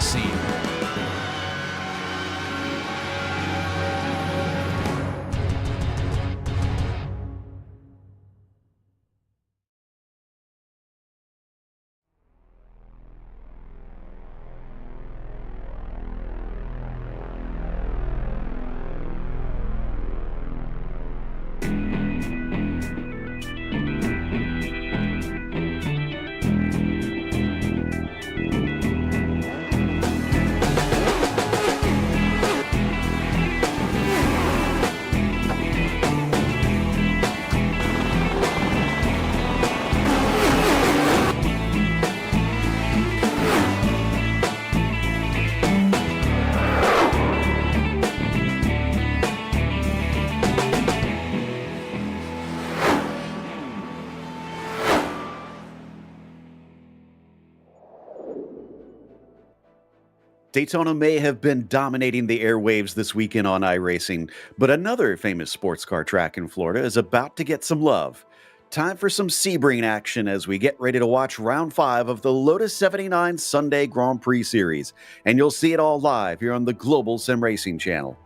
SimRacing. Daytona may have been dominating the airwaves this weekend on iRacing, but another famous sports car track in Florida is about to get some love. Time for some Sebring action as we get ready to watch round 5 of the Lotus 79 Sunday Grand Prix Series, and you'll see it all live here on the Global SimRacing Channel.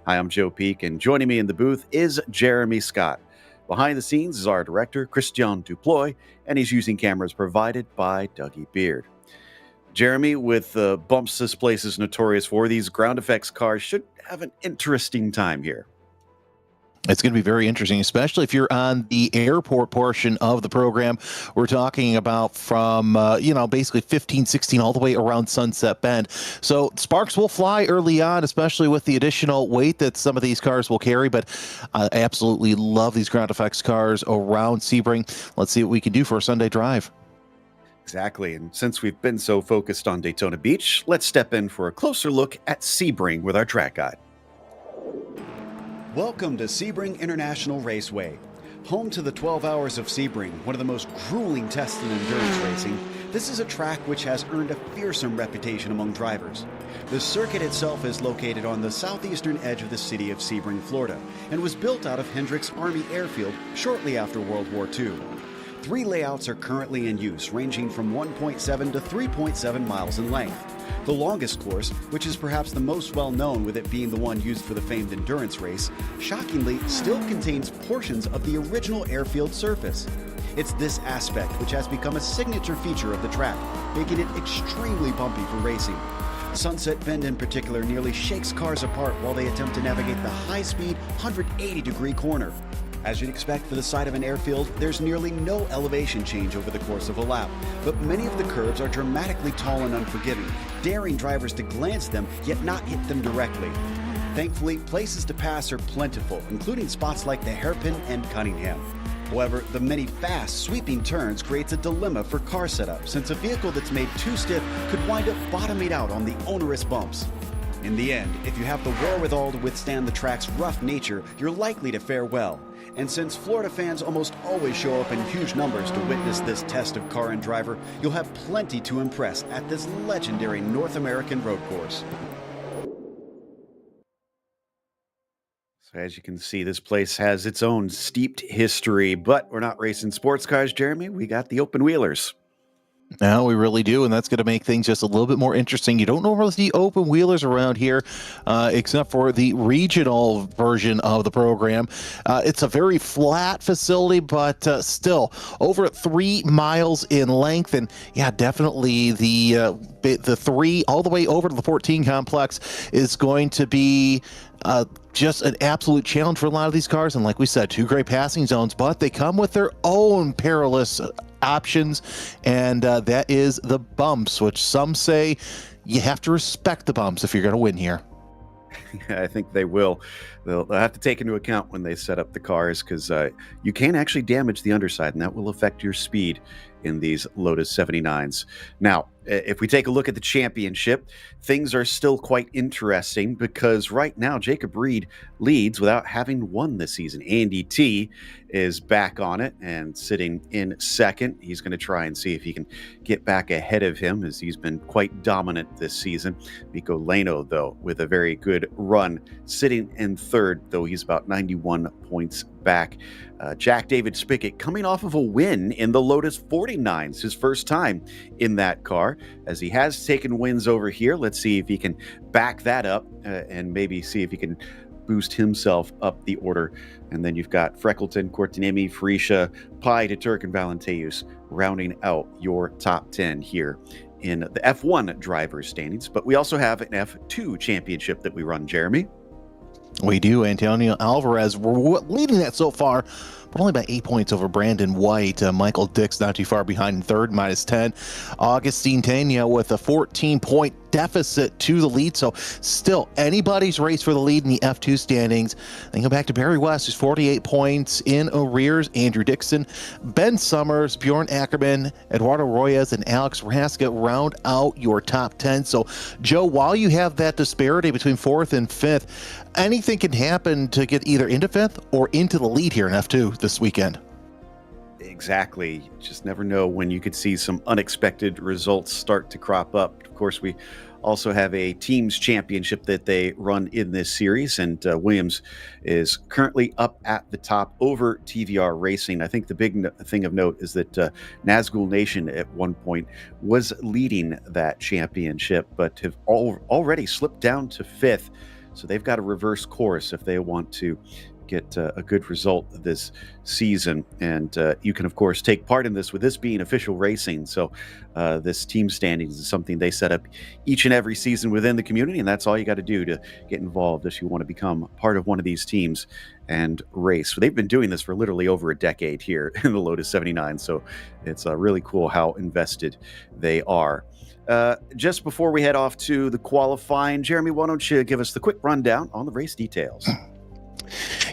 Hi, I'm Joe Peak, and joining me in the booth is Jeremy Scott. Behind the scenes is our director, Christian Duploy, and he's using cameras provided by Dougie Beard. Jeremy, with the bumps this place is notorious for, these ground effects cars should have an interesting time here. It's going to be very interesting, especially if you're on the airport portion of the program. We're talking about from, basically 15, 16, all the way around Sunset Bend. So sparks will fly early on, especially with the additional weight that some of these cars will carry. But I absolutely love these ground effects cars around Sebring. Let's see what we can do for a Sunday drive. Exactly, and since we've been so focused on Daytona Beach, let's step in for a closer look at Sebring with our track guide. Welcome to Sebring International Raceway. Home to the 12 Hours of Sebring, one of the most grueling tests in endurance racing, this is a track which has earned a fearsome reputation among drivers. The circuit itself is located on the southeastern edge of the city of Sebring, Florida, and was built out of Hendricks Army Airfield shortly after World War II. 3 layouts are currently in use, ranging from 1.7 to 3.7 miles in length. The longest course, which is perhaps the most well-known with it being the one used for the famed endurance race, shockingly still contains portions of the original airfield surface. It's this aspect which has become a signature feature of the track, making it extremely bumpy for racing. Sunset Bend in particular nearly shakes cars apart while they attempt to navigate the high-speed 180-degree corner. As you'd expect for the side of an airfield, there's nearly no elevation change over the course of a lap, but many of the curves are dramatically tall and unforgiving, daring drivers to glance them yet not hit them directly. Thankfully, places to pass are plentiful, including spots like the Hairpin and Cunningham. However, the many fast, sweeping turns creates a dilemma for car setup, since a vehicle that's made too stiff could wind up bottoming out on the onerous bumps. In the end, if you have the wherewithal to withstand the track's rough nature, you're likely to fare well. And since Florida fans almost always show up in huge numbers to witness this test of car and driver, you'll have plenty to impress at this legendary North American road course. So as you can see, this place has its own steeped history, but we're not racing sports cars, Jeremy. We got the open wheelers. No, we really do, and that's going to make things just a little bit more interesting. You don't normally see open wheelers around here, except for the regional version of the program. It's a very flat facility, but still over 3 miles in length, and yeah, definitely the 3 all the way over to the 14 complex is going to be just an absolute challenge for a lot of these cars. And like we said, 2 great passing zones, but they come with their own perilous options, and that is the bumps, which some say you have to respect the bumps if you're going to win here. I think they will. They'll have to take into account when they set up the cars, because you can actually damage the underside, and that will affect your speed in these Lotus 79s. Now, if we take a look at the championship, things are still quite interesting, because right now Jacob Reed leads without having won this season. Andy T is back on it and sitting in second. He's going to try and see if he can get back ahead of him, as he's been quite dominant this season. Miko Leno, though, with a very good run, sitting in third. third, though he's about 91 points back. Jack David Spickett coming off of a win in the Lotus 49s, his first time in that car, as he has taken wins over here. Let's see if he can back that up and maybe see if he can boost himself up the order. And then you've got Freckleton, Cortinemi, Freesia, Pai, DeTurk, and Valenteus rounding out your top 10 here in the F1 drivers standings. But we also have an F2 championship that we run, Jeremy. We do. Antonio Alvarez, we're leading that so far, but only by 8 points over Brandon White. Michael Dix not too far behind in third, -10. Augustine Tena with a 14-point deficit to the lead. So still anybody's race for the lead in the F2 standings. Then go back to Barry West, who's 48 points in arrears. Andrew Dixon, Ben Summers, Bjorn Ackerman, Eduardo Royes, and Alex Raska round out your top 10. So, Joe, while you have that disparity between fourth and fifth, anything can happen to get either into fifth or into the lead here in F2 this weekend. Exactly. You just never know when you could see some unexpected results start to crop up. Of course, we also have a teams championship that they run in this series, and Williams is currently up at the top over TVR Racing. I think the big thing of note is that Nazgul Nation at one point was leading that championship, but have already slipped down to fifth. So they've got to reverse course if they want to get a good result this season. And you can, of course, take part in this with this being official racing. So this team standings is something they set up each and every season within the community. And that's all you got to do to get involved if you want to become part of one of these teams and race. So they've been doing this for literally over a decade here in the Lotus 79. So it's really cool how invested they are. Just before we head off to the qualifying, Jeremy, why don't you give us the quick rundown on the race details?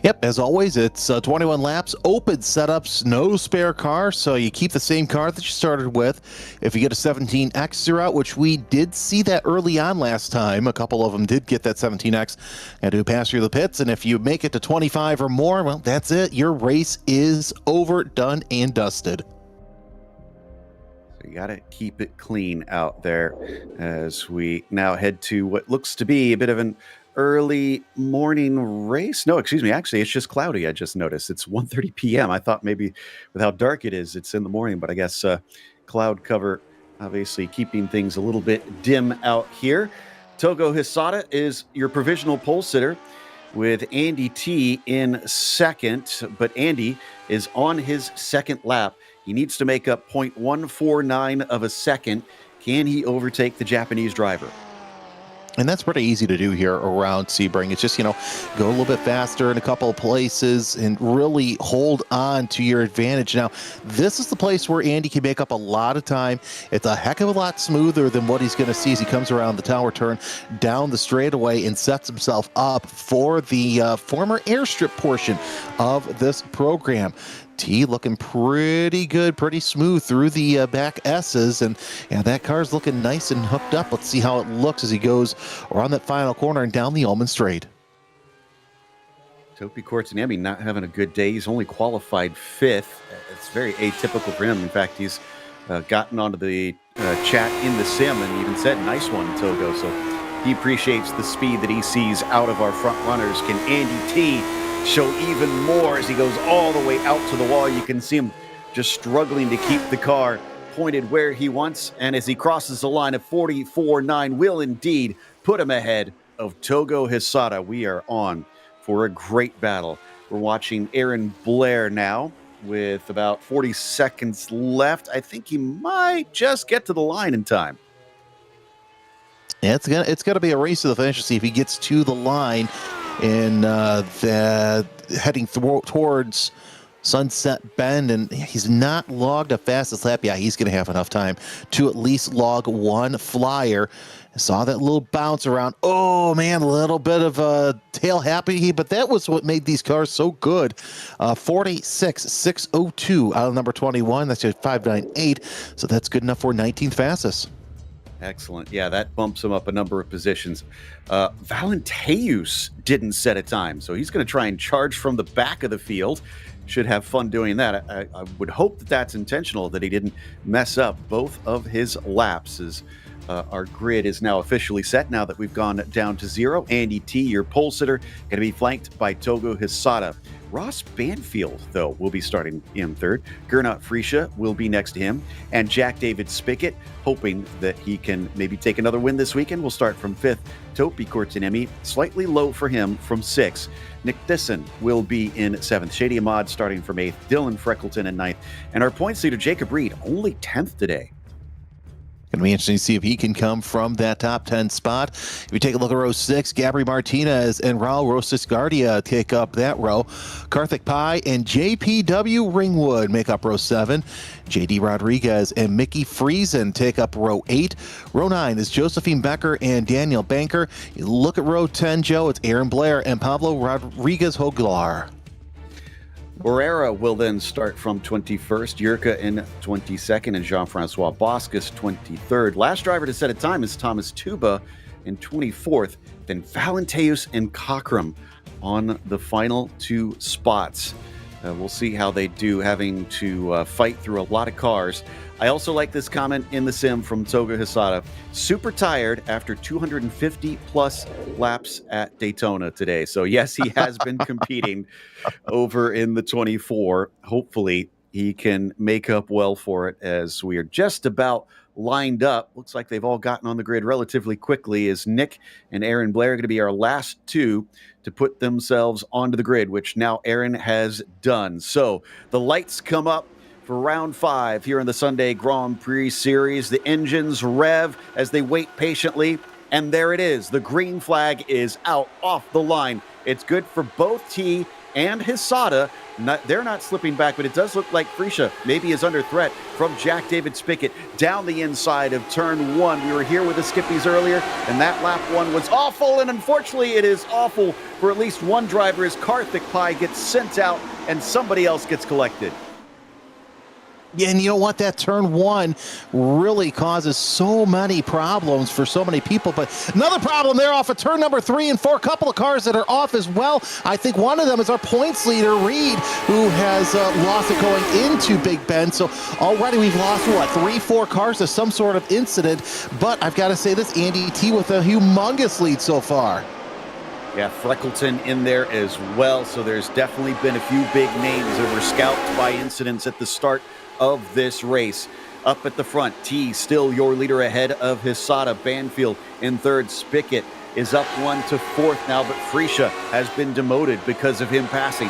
Yep, as always, it's 21 laps, open setups, no spare car, so you keep the same car that you started with. If you get a 17X throughout, which we did see that early on last time, a couple of them did get that 17X and do pass through the pits, and if you make it to 25 or more, well, that's it. Your race is over, done, and dusted. You got to keep it clean out there as we now head to what looks to be a bit of an early morning race. No, excuse me. Actually, it's just cloudy. I just noticed it's 1:30 p.m. I thought maybe with how dark it is, it's in the morning, but I guess cloud cover obviously keeping things a little bit dim out here. Togo Hisada is your provisional pole sitter with Andy T in second, but Andy is on his second lap. He needs to make up 0.149 of a second. Can he overtake the Japanese driver? And that's pretty easy to do here around Sebring. It's just, go a little bit faster in a couple of places and really hold on to your advantage. Now, this is the place where Andy can make up a lot of time. It's a heck of a lot smoother than what he's going to see as he comes around the tower turn down the straightaway and sets himself up for the former airstrip portion of this program. T looking pretty good, pretty smooth through the back S's, and that car's looking nice and hooked up. Let's see how it looks as he goes around that final corner and down the Almond Straight. Topi Cortinemi not having a good day. He's only qualified fifth. It's very atypical for him. In fact, he's gotten onto the chat in the sim and even said, "Nice one, Togo." So he appreciates the speed that he sees out of our front runners. Can Andy T show even more as he goes all the way out to the wall? You can see him just struggling to keep the car pointed where he wants, and as he crosses the line of 44.9 will indeed put him ahead of Togo Hisada. We are on for a great battle. We're watching Aaron Blair now with about 40 seconds left. I think he might just get to the line in time. Yeah, it's gonna be a race to the finish to see if he gets to the line. And heading towards Sunset Bend, and he's not logged a fastest lap. Yeah, he's going to have enough time to at least log one flyer. I saw that little bounce around. Oh, man, a little bit of a tail happy, but that was what made these cars so good. 46.602 out of number 21. That's just 598, so that's good enough for 19th fastest. Excellent. Yeah, that bumps him up a number of positions. Valenteus didn't set a time, so he's going to try and charge from the back of the field. should have fun doing that. I would hope that that's intentional, that he didn't mess up both of his laps. As our grid is now officially set now that we've gone down to 0. Andy T, your pole sitter, going to be flanked by Togo Hisada. Ross Banfield, though, will be starting in third. Gernot Friesche will be next to him. And Jack David Spickett, hoping that he can maybe take another win this weekend, will start from 5th. Topi Kortinemi, slightly low for him, from 6th. Nick Disson will be in 7th. Shady Ahmad starting from 8th. Dylan Freckleton in 9th. And our points leader, Jacob Reed, only 10th today. Going to be interesting to see if he can come from that top 10 spot. If you take a look at row 6, Gabri Martinez and Raul Rosasgardia take up that row. Karthik Pai and JPW Ringwood make up row 7. JD Rodriguez and Mickey Friesen take up row 8. Row 9 is Josephine Becker and Daniel Banker. You look at row 10, Joe, it's Aaron Blair and Pablo Rodriguez Hoglar. Barrera will then start from 21st, Yurka in 22nd, and Jean-Francois Boscus 23rd. Last driver to set a time is Thomas Tuba in 24th, then Valenteus and Cockram on the final 2 spots. We'll see how they do, having to fight through a lot of cars. I also like this comment in the sim from Toga Hisada. Super tired after 250 plus laps at Daytona today. So yes, he has been competing over in the 24. Hopefully he can make up well for it, as we are just about lined up. Looks like they've all gotten on the grid relatively quickly, as Nick and Aaron Blair are going to be our last 2 to put themselves onto the grid, which now Aaron has done. So the lights come up for round 5 here in the Sunday Grand Prix Series. The engines rev as they wait patiently, and there it is. The green flag is out off the line. It's good for both T and Hisada. They're not slipping back, but it does look like Friesche maybe is under threat from Jack David Spickett down the inside of turn 1. We were here with the Skippies earlier, and that lap 1 was awful, and unfortunately it is awful for at least one driver as Karthik Pai gets sent out and somebody else gets collected. Yeah, and you know what? That turn 1 really causes so many problems for so many people. But another problem there off of turn number 3 and 4. A couple of cars that are off as well. I think one of them is our points leader, Reed, who has lost it going into Big Ben. So already we've lost, 3-4 cars to some sort of incident. But I've got to say this, Andy T with a humongous lead so far. Yeah, Freckleton in there as well. So there's definitely been a few big names that were scalped by incidents at the start of this race. Up at the front, T still your leader ahead of Hisada. Banfield in 3rd. Spickett is up 1 to 4th now, but Friesche has been demoted because of him passing.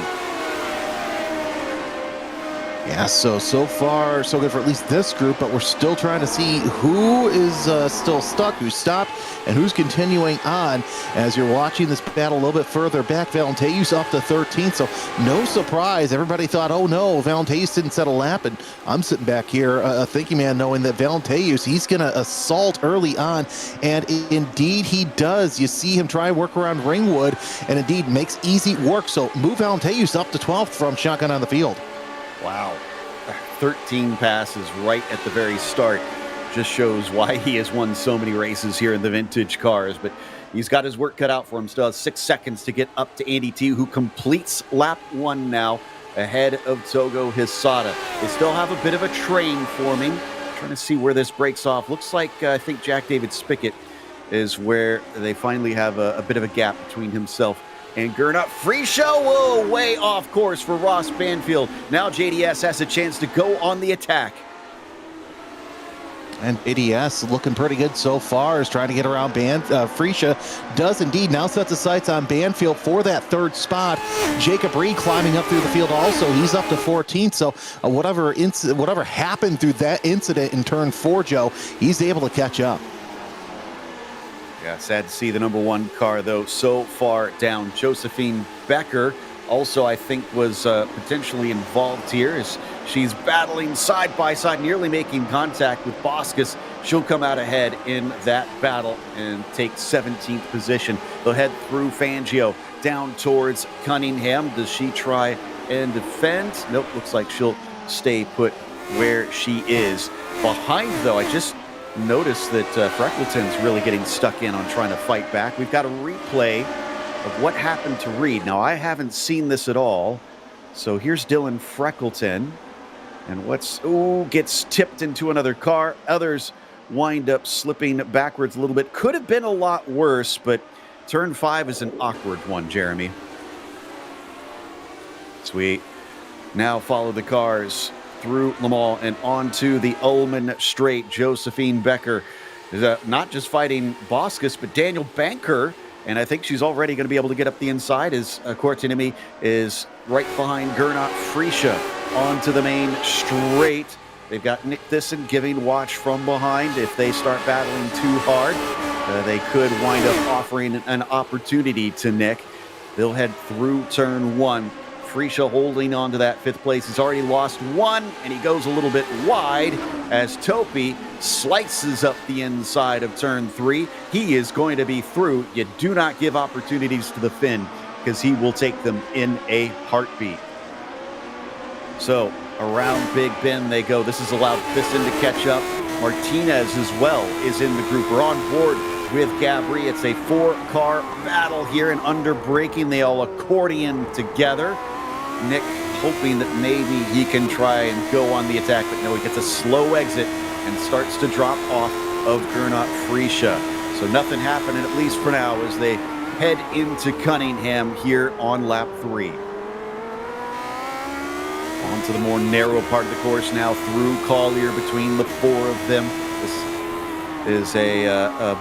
Yeah, so far, so good for at least this group, but we're still trying to see who is still stuck, who's stopped, and who's continuing on. As you're watching this battle a little bit further back, Valenteus up to 13th, so no surprise. Everybody thought, oh no, Valenteus didn't set a lap, and I'm sitting back here thinking, man, knowing that Valenteus, he's going to assault early on, and indeed he does. You see him try and work around Ringwood, and indeed makes easy work, so move Valenteus up to 12th from shotgun on the field. Wow, 13 passes right at the very start. Just shows why he has won so many races here in the vintage cars. But he's got his work cut out for him. Still has 6 seconds to get up to Andy T, who completes lap 1 now ahead of Togo Hisada. They still have a bit of a train forming. Trying to see where this breaks off. Looks like I think Jack David Spickett is where they finally have a bit of a gap between himself and Gernot Friesche. Whoa, way off course for Ross Banfield. Now JDS has a chance to go on the attack. And ADS looking pretty good so far, is trying to get around Friesche. Does indeed now set the sights on Banfield for that 3rd spot. Jacob Reed climbing up through the field also. He's up to 14th. So whatever happened through that incident in turn 4, Joe, he's able to catch up. Yeah, sad to see the number 1 car, though, so far down. Josephine Becker also, I think, was potentially involved here as she's battling side by side, nearly making contact with Boscus. She'll come out ahead in that battle and take 17th position. They'll head through Fangio down towards Cunningham. Does she try and defend? Nope, looks like she'll stay put where she is. Behind, though, I just notice that Freckleton's really getting stuck in on trying to fight back. We've got a replay of what happened to Reed. Now, I haven't seen this at all, So here's Dylan Freckleton. And gets tipped into another car. Others wind up slipping backwards a little bit. Could have been a lot worse, but turn 5 is an awkward one, Jeremy. Sweet. Now follow the cars through Le Mans and onto the Ullman Straight. Josephine Becker is not just fighting Boskus, but Daniel Banker. And I think she's already going to be able to get up the inside as Cortinimi is right behind Gernot Friesche onto the main straight. They've got Nick Thyssen giving watch from behind. If they start battling too hard, they could wind up offering an opportunity to Nick. They'll head through turn 1. Friesche holding on to that 5th place. He's already lost 1, and he goes a little bit wide as Topi slices up the inside of turn 3. He is going to be through. You do not give opportunities to the Finn because he will take them in a heartbeat. So around Big Ben they go. This has allowed Thyssen to catch up. Martinez as well is in the group. We're on board with Gabri. It's a 4-car battle here, and under braking they all accordion together. Nick hoping that maybe he can try and go on the attack, but no, he gets a slow exit and starts to drop off of Gernot Friesche. So nothing happening, at least for now, as they head into Cunningham here on lap 3. On to the more narrow part of the course now through Collier between the 4 of them. This is a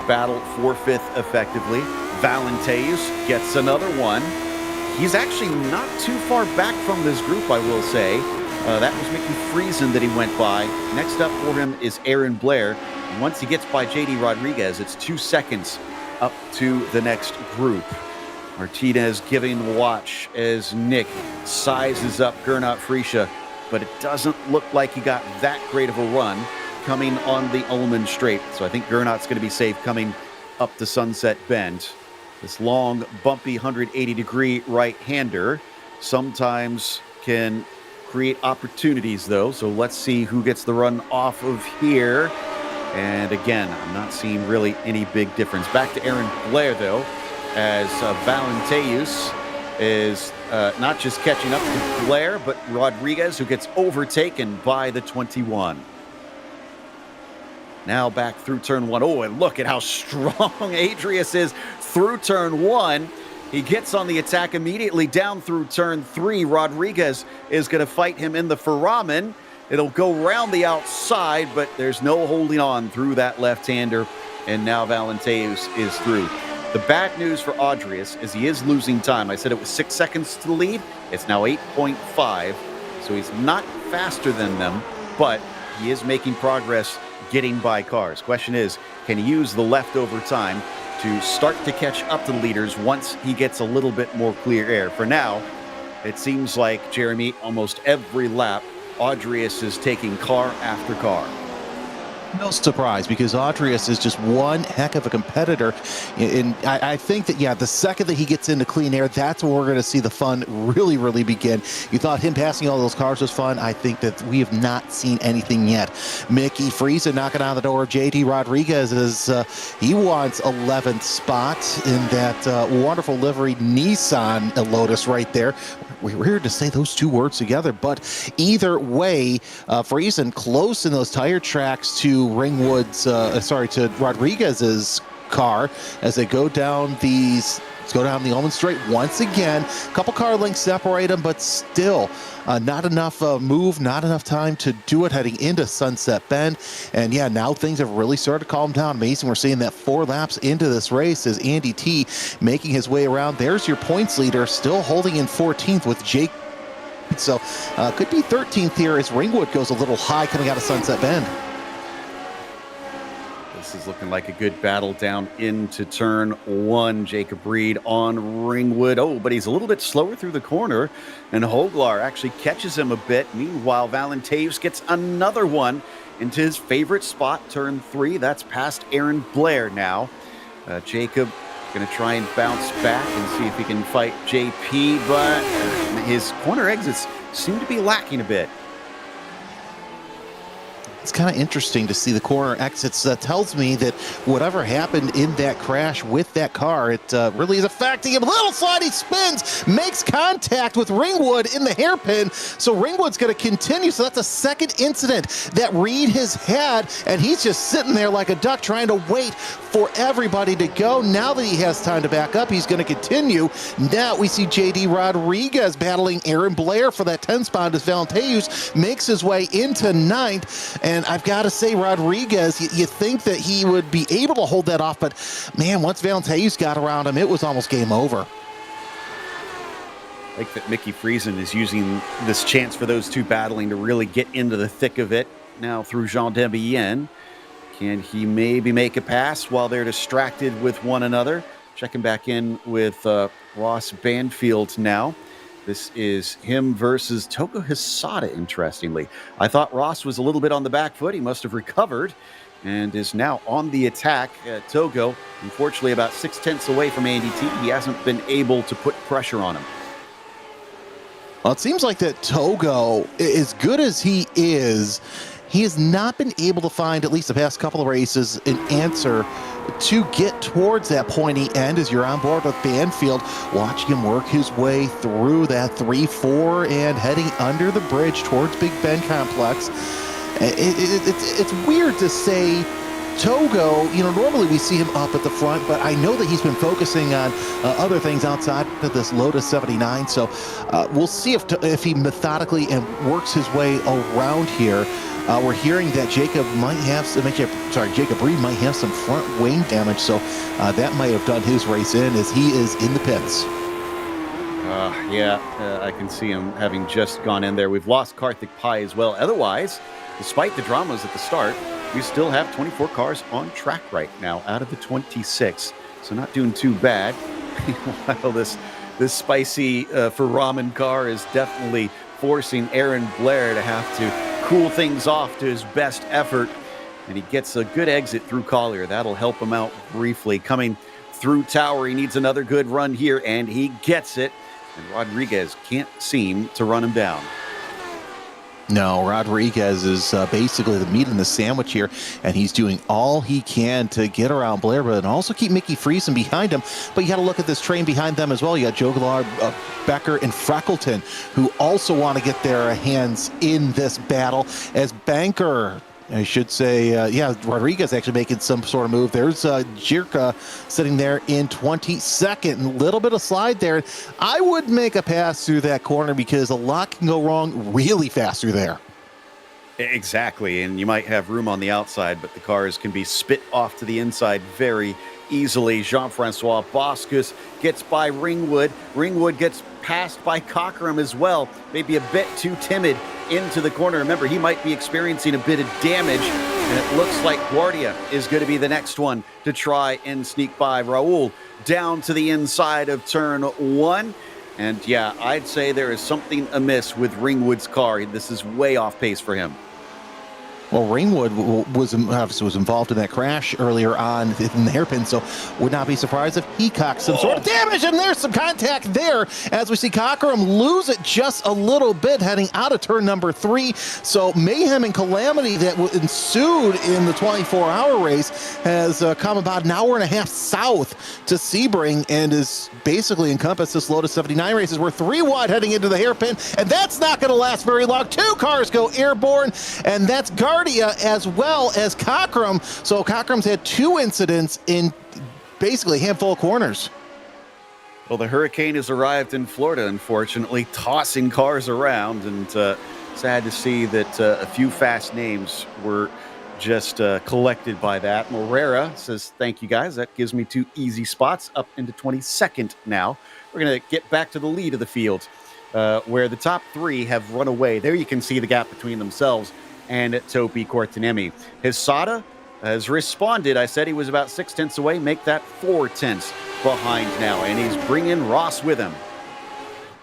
battle for 5th effectively. Valenteus gets another one. He's actually not too far back from this group, I will say. That was Mickey Friesen that he went by. Next up for him is Aaron Blair. And once he gets by J.D. Rodriguez, it's 2 seconds up to the next group. Martinez giving watch as Nick sizes up Gernot Friesche, but it doesn't look like he got that great of a run coming on the Ullman Straight. So I think Gernot's going to be safe coming up to Sunset Bend. This long, bumpy 180-degree right-hander sometimes can create opportunities, though. So let's see who gets the run off of here. And again, I'm not seeing really any big difference. Back to Aaron Blair, though, as Valenteus is not just catching up to Blair, but Rodriguez, who gets overtaken by the 21. Now back through turn 1. Oh, and look at how strong Adrius is through turn 1. He gets on the attack immediately down through turn 3. Rodriguez is going to fight him in the Ferramen. It'll go around the outside, but there's no holding on through that left-hander. And now Valenteus is through. The bad news for Adrius is he is losing time. I said it was 6 seconds to the lead. It's now 8.5. So he's not faster than them, but he is making progress getting by cars. Question is, can he use the leftover time to start to catch up to the leaders once he gets a little bit more clear air? For now, it seems like, Jeremy, almost every lap, Adrius is taking car after car. No surprise, because Adrius is just one heck of a competitor. And I think that, yeah, the second that he gets into clean air, that's when we're going to see the fun really, really begin. You thought him passing all those cars was fun. I think that we have not seen anything yet. Mickey Friesen knocking on the door of J.D. Rodriguez as he wants 11th spot in that wonderful livery Nissan Lotus right there. We're here to say those two words together, but either way, Friesen close in those tire tracks to to Rodriguez's car as they go down the Ullman Straight once again. A couple car lengths separate them, but still not enough move, not enough time to do it heading into Sunset Bend. And yeah, now things have really started to calm down. Amazing. We're seeing that 4 laps into this race as Andy T making his way around. There's your points leader, still holding in 14th with Jake. So could be 13th here as Ringwood goes a little high coming out of Sunset Bend. This is looking like a good battle down into turn 1. Jacob Reed on Ringwood. Oh, but he's a little bit slower through the corner, and Hoglar actually catches him a bit. Meanwhile, Valenteus gets another one into his favorite spot, turn 3. That's past Aaron Blair now. Jacob going to try and bounce back and see if he can fight JP, but his corner exits seem to be lacking a bit. it's kind of interesting to see the corner exits. That tells me that whatever happened in that crash with that car, it really is affecting him. Little slide, he spins, makes contact with Ringwood in the hairpin. So Ringwood's going to continue. So that's a second incident that Reed has had, and he's just sitting there like a duck trying to wait for everybody to go. Now that he has time to back up, he's going to continue. Now we see JD Rodriguez battling Aaron Blair for that 10 spot as Valenteus makes his way into 9th. And I've got to say, Rodriguez, you think that he would be able to hold that off, but man, once Valenteus got around him, it was almost game over. I like that Mickey Friesen is using this chance for those two battling to really get into the thick of it. Now through Jean Debienne. Can he maybe make a pass while they're distracted with one another? Checking back in with Ross Banfield now. This is him versus Togo Hisada, interestingly. I thought Ross was a little bit on the back foot. He must have recovered and is now on the attack. Togo, unfortunately, about 6/10 away from Andy T. He hasn't been able to put pressure on him. Well, it seems like that Togo, as good as he has not been able to find, at least the past couple of races, an answer to get towards that pointy end. As you're on board with Banfield, watching him work his way through that 3-4 and heading under the bridge towards Big Ben Complex. It's weird to say Togo, normally we see him up at the front, but I know that he's been focusing on other things outside of this Lotus 79. So we'll see if he methodically and works his way around here. We're hearing that Jacob Reed might have some front wing damage, so that might have done his race in as he is in the pits. I can see him having just gone in there. We've lost Karthik Pai as well. Otherwise, despite the dramas at the start, we still have 24 cars on track right now out of the 26, so not doing too bad. While this spicy for ramen car is definitely forcing Aaron Blair to have to cool things off to his best effort, and he gets a good exit through Collier. That'll help him out briefly. Coming through Tower, he needs another good run here, and he gets it, and Rodriguez can't seem to run him down. No, Rodriguez is basically the meat in the sandwich here, and he's doing all he can to get around Blair, but also keep Mickey Friesen behind him. But you got to look at this train behind them as well. You got Joe Gillard, Becker, and Freckleton, who also want to get their hands in this battle, as Banker, I should say, Rodriguez actually making some sort of move. There's Jirka sitting there in 22nd. A little bit of slide there. I would make a pass through that corner because a lot can go wrong really fast through there. Exactly, and you might have room on the outside, but the cars can be spit off to the inside very easily. Jean-Francois Boscus gets by Ringwood. Ringwood gets passed by Cockram as well. Maybe a bit too timid into the corner. Remember, he might be experiencing a bit of damage, and it looks like Guardia is going to be the next one to try and sneak by. Raul down to the inside of turn 1. And I'd say there is something amiss with Ringwood's car. This is way off pace for him. Well, Ringwood was involved in that crash earlier on in the hairpin, so would not be surprised if he cocked some sort of damage, and there's some contact there as we see Cockram lose it just a little bit heading out of turn number 3. So mayhem and calamity that ensued in the 24-hour race has come about an hour and a half south to Sebring and is basically encompassed this Lotus 79 races. We're 3 wide heading into the hairpin, and that's not going to last very long. 2 cars go airborne, and that's Guardia as well as Cockram. So Cockram's had 2 incidents in basically a handful of corners. Well, the hurricane has arrived in Florida, unfortunately, tossing cars around, and sad to see that a few fast names were just collected by that. Morera says, thank you, guys. That gives me 2 easy spots up into 22nd now. We're going to get back to the lead of the field, where the top 3 have run away. There you can see the gap between themselves and Topi Kortenemi. Hisada has responded. I said he was about 6/10 away. Make that 4/10 behind now, and he's bringing Ross with him.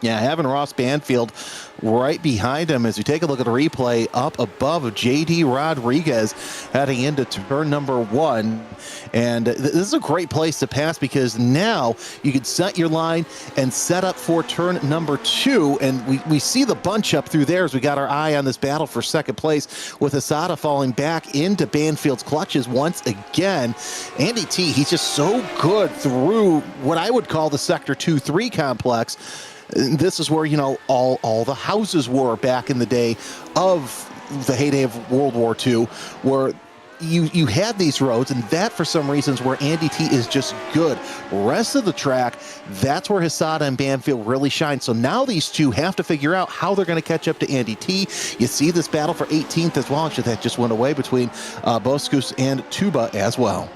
Yeah, having Ross Banfield right behind him as we take a look at the replay up above J.D. Rodriguez heading into turn number 1. And this is a great place to pass because now you can set your line and set up for turn number 2. And we see the bunch up through there as we got our eye on this battle for second place with Asada falling back into Banfield's clutches once again. Andy T, he's just so good through what I would call the Sector 2-3 complex. This is where, you know, all the houses were back in the day of the heyday of World War II, where you had these roads, and that for some reasons where Andy T is just good. Rest of the track, that's where Hisada and Banfield really shine. So now these two have to figure out how they're going to catch up to Andy T. You see this battle for 18th as well. Actually, that just went away between Boskus and Tuba as well.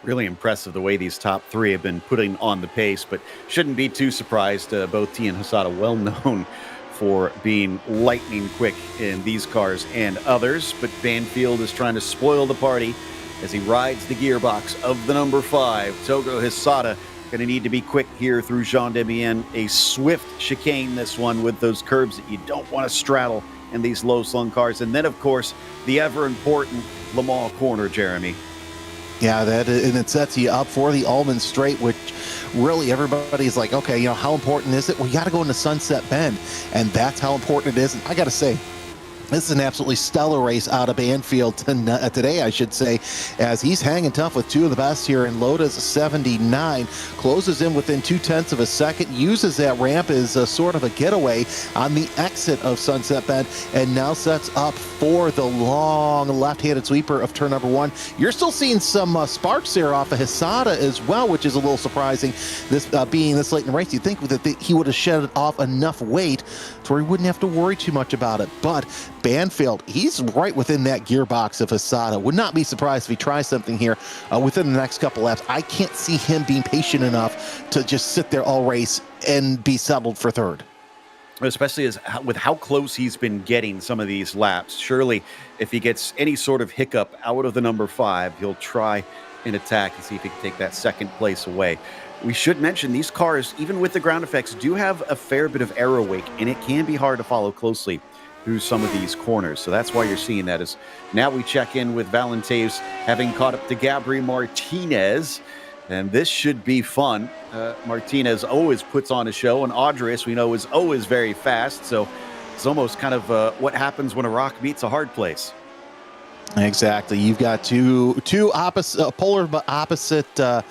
Really impressive the way these top 3 have been putting on the pace, but shouldn't be too surprised. Both T and Hisada well known for being lightning quick in these cars and others, but Banfield is trying to spoil the party as he rides the gearbox of the number 5. Togo Hisada going to need to be quick here through Jean Demien. A swift chicane, this one, with those curbs that you don't want to straddle in these low-slung cars. And then, of course, the ever-important Le Mans corner, Jeremy. Yeah, and it sets you up for the Allman Straight, which really everybody's like, okay, you know, how important is it? Well, you got to go into Sunset Bend, and that's how important it is. And I got to say, this is an absolutely stellar race out of Banfield today, I should say, as he's hanging tough with 2 of the best here in Lotus 79. Closes in within 0.2 of a second, uses that ramp as a sort of a getaway on the exit of Sunset Bend, and now sets up for the long left-handed sweeper of turn number 1. You're still seeing some sparks there off of Hisada as well, which is a little surprising, this being this late in the race. You'd think that he would have shed off enough weight to where he wouldn't have to worry too much about it, but Banfield, he's right within that gearbox of Hisada. Would not be surprised if he tries something here within the next couple laps. I can't see him being patient enough to just sit there all race and be settled for third. Especially with how close he's been getting some of these laps. Surely, if he gets any sort of hiccup out of the number 5, he'll try an attack and see if he can take that second place away. We should mention these cars, even with the ground effects, do have a fair bit of aero wake, and it can be hard to follow closely through some of these corners. So that's why you're seeing that. As now we check in with Valenteus having caught up to Gabri Martinez, and this should be fun. Martinez always puts on a show, and Audris, we know, is always very fast. So it's almost kind of what happens when a rock meets a hard place. Exactly. You've got two opposite, polar but opposite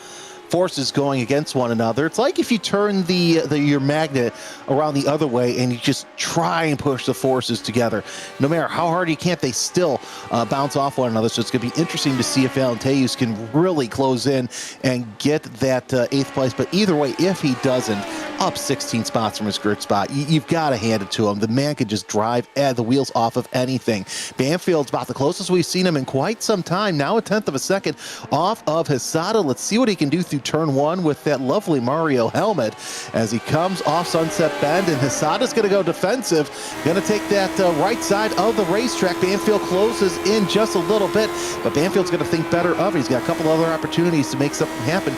forces going against one another. It's like if you turn your magnet around the other way and you just try and push the forces together. No matter how hard you can't, they still bounce off one another. So it's going to be interesting to see if Valenteus can really close in and get that 8th place. But either way, if he doesn't, up 16 spots from his grid spot, you've got to hand it to him. The man could just drive the wheels off of anything. Banfield's about the closest we've seen him in quite some time. Now 1/10 of a second off of Hisada. Let's see what he can do through turn 1 with that lovely Mario helmet as he comes off Sunset Bend, and Hisada's going to go defensive, going to take that right side of the racetrack. Banfield closes in just a little bit, but Banfield's going to think better of it. He's got a couple other opportunities to make something happen.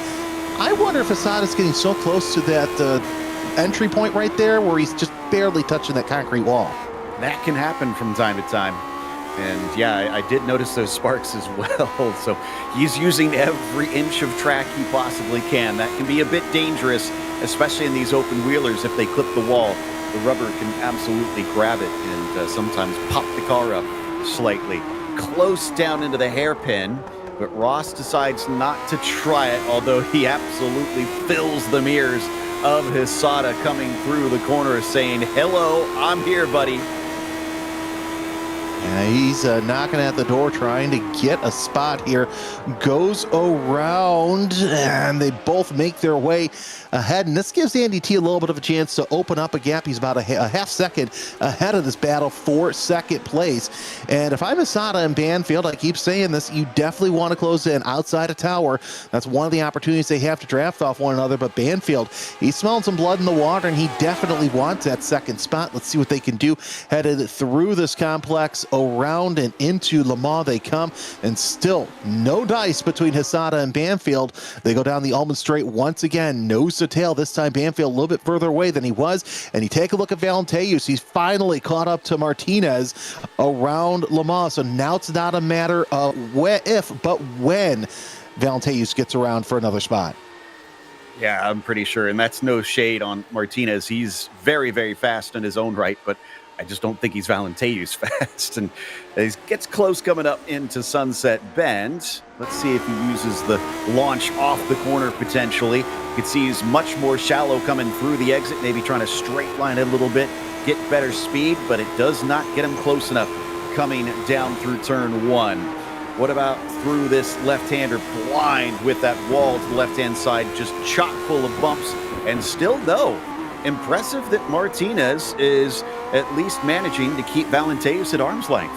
I wonder if Hisada's getting so close to that entry point right there where he's just barely touching that concrete wall. That can happen from time to time. And yeah, I did notice those sparks as well. So he's using every inch of track he possibly can. That can be a bit dangerous, especially in these open wheelers. If they clip the wall, the rubber can absolutely grab it and sometimes pop the car up slightly. Close down into the hairpin, but Ross decides not to try it, although he absolutely fills the mirrors of Hisada coming through the corner saying, "Hello, I'm here, buddy." Yeah, he's knocking at the door, trying to get a spot here. Goes around, and they both make their way ahead. And this gives Andy T a little bit of a chance to open up a gap. He's about a half second ahead of this battle for second place. And if I'm Hisada and Banfield, I keep saying this, you definitely want to close in outside a tower. That's one of the opportunities they have to draft off one another. But Banfield, he's smelling some blood in the water, and he definitely wants that second spot. Let's see what they can do. Headed through this complex around and into Le Mans they come, and still no dice between Hysata and Banfield. They go down the Almond Straight once again, nose to tail. This time Banfield a little bit further away than he was, and you take a look at Valenteus. He's finally caught up to Martinez around Le Mans, so now it's not a matter of if, but when Valenteus gets around for another spot. Yeah, I'm pretty sure, and that's no shade on Martinez. He's very, very fast in his own right, but I just don't think he's Valenteus fast. And he gets close coming up into Sunset Bend. Let's see if he uses the launch off the corner potentially. You can see he's much more shallow coming through the exit, maybe trying to straight line it a little bit, get better speed, but it does not get him close enough coming down through turn 1. What about through this left-hander, blind with that wall to the left-hand side, just chock full of bumps, and still no. Impressive that Martinez is at least managing to keep Valenteus at arm's length.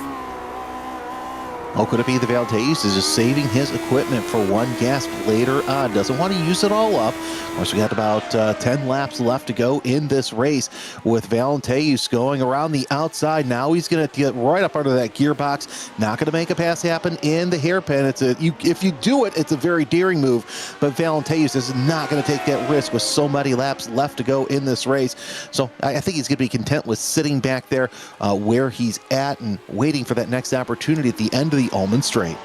Oh, could it be the Valenteus is just saving his equipment for one gasp later on? Doesn't want to use it all up. Of course, we got about 10 laps left to go in this race with Valenteus going around the outside. Now he's going to get right up under that gearbox. Not going to make a pass happen in the hairpin. If you do it, it's a very daring move, but Valenteus is not going to take that risk with so many laps left to go in this race. So I think he's going to be content with sitting back there where he's at and waiting for that next opportunity at the end of the Almond Straight.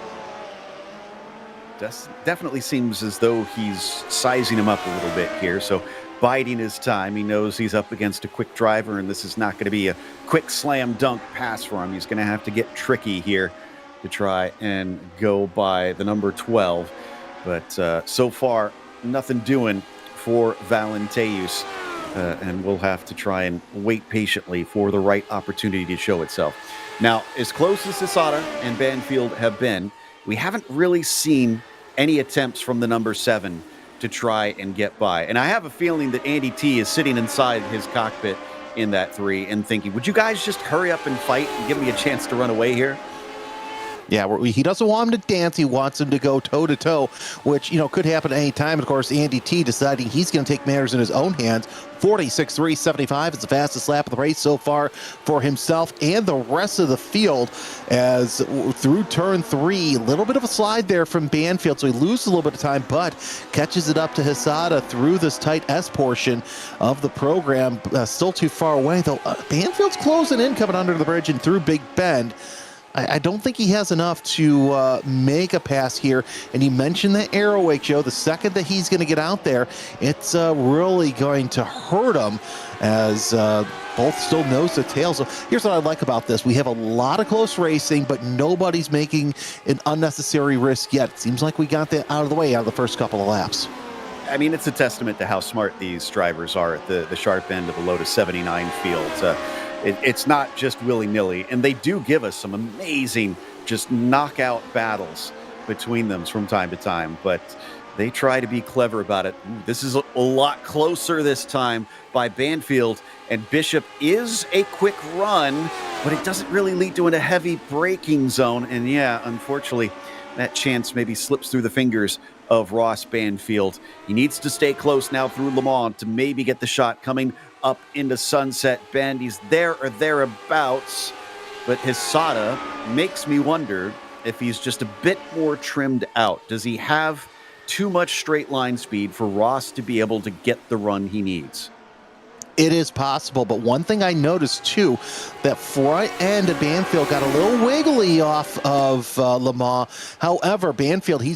Definitely seems as though he's sizing him up a little bit here, so biding his time. He knows he's up against a quick driver, and this is not going to be a quick slam dunk pass for him. He's going to have to get tricky here to try and go by the number 12. But so far, nothing doing for Valenteus, and we'll have to try and wait patiently for the right opportunity to show itself. Now, as close as Hysata and Banfield have been, we haven't really seen any attempts from the number 7 to try and get by. And I have a feeling that Andy T is sitting inside his cockpit in that 3 and thinking, would you guys just hurry up and fight and give me a chance to run away here? Yeah, he doesn't want him to dance. He wants him to go toe-to-toe, which, could happen at any time. Of course, Andy T deciding he's going to take matters in his own hands. 46.375 is the fastest lap of the race so far for himself and the rest of the field, as through turn 3, a little bit of a slide there from Banfield, so he loses a little bit of time, but catches it up to Hysata through this tight S portion of the program. Still too far away, though. Banfield's closing in, coming under the bridge and through Big Bend. I don't think he has enough to make a pass here. And you mentioned the aero wake, Joe. The second that he's going to get out there, it's really going to hurt him, as both still nose to tail. So here's what I like about this. We have a lot of close racing, but nobody's making an unnecessary risk yet. It seems like we got that out of the way out of the first couple of laps. I mean, it's a testament to how smart these drivers are at the sharp end of the Lotus 79 field. It's not just willy-nilly, and they do give us some amazing just knockout battles between them from time to time, but they try to be clever about it. This is a lot closer this time by Banfield, and Bishop is a quick run, but it doesn't really lead to a heavy braking zone, and yeah, unfortunately, that chance maybe slips through the fingers of Ross Banfield. He needs to stay close now through Le Mans to maybe get the shot coming up into Sunset Bend. He's there or thereabouts, but Hysata makes me wonder if he's just a bit more trimmed out. Does he have too much straight line speed for Ross to be able to get the run he needs? It is possible, but one thing I noticed too, that front end of Banfield got a little wiggly off of Le Mans. However, Banfield, he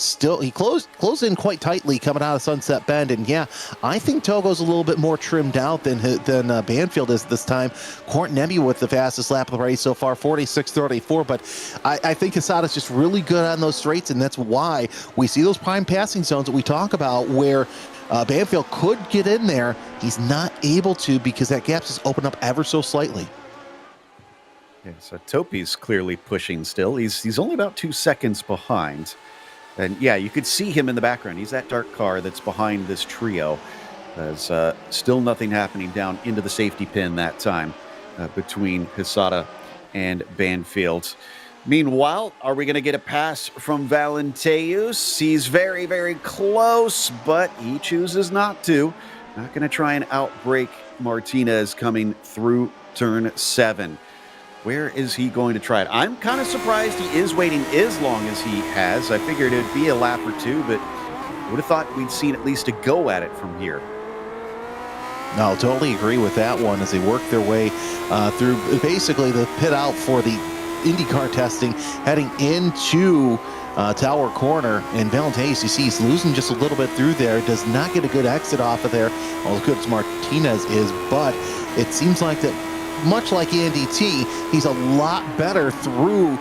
closed in quite tightly coming out of Sunset Bend, and yeah, I think Togo's a little bit more trimmed out than Banfield is this time. Courtney with the fastest lap of the race so far, 46.34, but I think Hysata's just really good on those straights, and that's why we see those prime passing zones that we talk about where Banfield could get in there. He's not able to because that gap's just opened up ever so slightly. Yeah, so Topi's clearly pushing still. He's only about 2 seconds behind. And yeah, you could see him in the background. He's that dark car that's behind this trio. There's still nothing happening down into the safety pin that time between Hysata and Banfield. Meanwhile, are we going to get a pass from Valenteus? He's very, very close, but he chooses not to. Not going to try and outbrake Martinez coming through turn 7. Where is he going to try it? I'm kind of surprised he is waiting as long as he has. I figured it would be a lap or two, but would have thought we'd seen at least a go at it from here. No, totally agree with that one as they work their way through basically the pit out for the IndyCar testing, heading into Tower Corner. And Valentez, you see, he's losing just a little bit through there. Does not get a good exit off of there, as good as Martinez is, but it seems like that, much like Andy T, he's a lot better through